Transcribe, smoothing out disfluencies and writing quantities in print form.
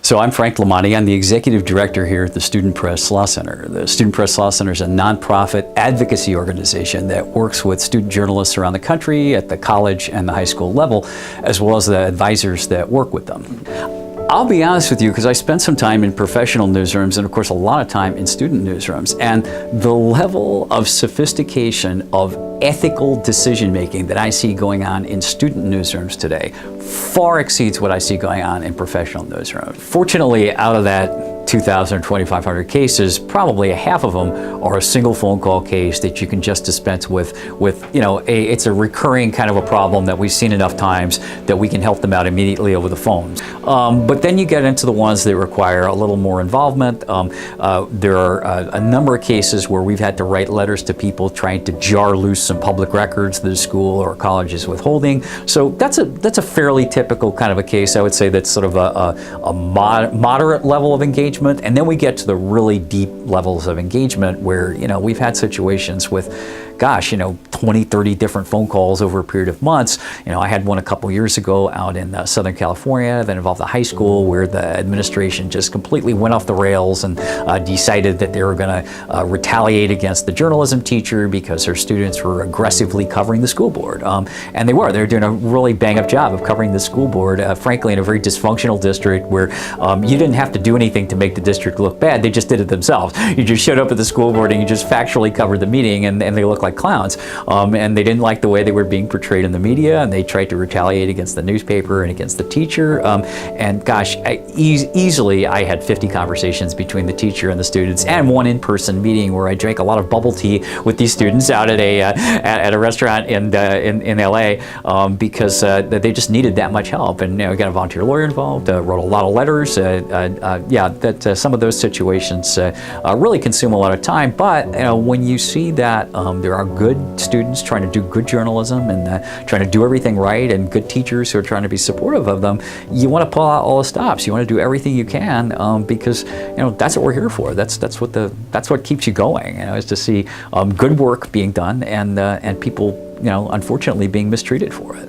So I'm Frank LoMonte. I'm the Executive Director here at the Student Press Law Center. The Student Press Law Center is a nonprofit advocacy organization that works with student journalists around the country at the college and the high school level, as well as the advisors that work with them. I'll be honest with you, because I spent some time in professional newsrooms and of course a lot of time in student newsrooms, and the level of sophistication of ethical decision making that I see going on in student newsrooms today far exceeds what I see going on in professional newsrooms. Fortunately, out of that 2,000 or 2,500 cases, probably a half of them are a single phone call case that you can just dispense with it's a recurring kind of a problem that we've seen enough times that we can help them out immediately over the phone. But then you get into the ones that require a little more involvement. There are a number of cases where we've had to write letters to people trying to jar loose some public records that the school or college is withholding. So that's a fairly typical kind of a case. I would say that's sort of a moderate level of engagement. And then we get to the really deep levels of engagement where, we've had situations with, 20, 30 different phone calls over a period of months. I had one a couple years ago out in Southern California that involved a high school where the administration just completely went off the rails and decided that they were going to retaliate against the journalism teacher because her students were aggressively covering the school board. And they were doing a really bang-up job of covering the school board, frankly, in a very dysfunctional district where you didn't have to do anything to make the district look bad. They just did it themselves. You just showed up at the school board and you just factually covered the meeting, and they looked like clowns. And they didn't like the way they were being portrayed in the media, and they tried to retaliate against the newspaper and against the teacher. And gosh, easily I had 50 conversations between the teacher and the students, and one in-person meeting where I drank a lot of bubble tea with these students out at a restaurant in LA because they just needed that much help. And we got a volunteer lawyer involved, wrote a lot of letters. Some of those situations really consume a lot of time. But when you see that there are good students trying to do good journalism and trying to do everything right, and good teachers who are trying to be supportive of them, you want to pull out all the stops. You want to do everything you can because that's what we're here for. That's what keeps you going. Is to see good work being done and people unfortunately being mistreated for it.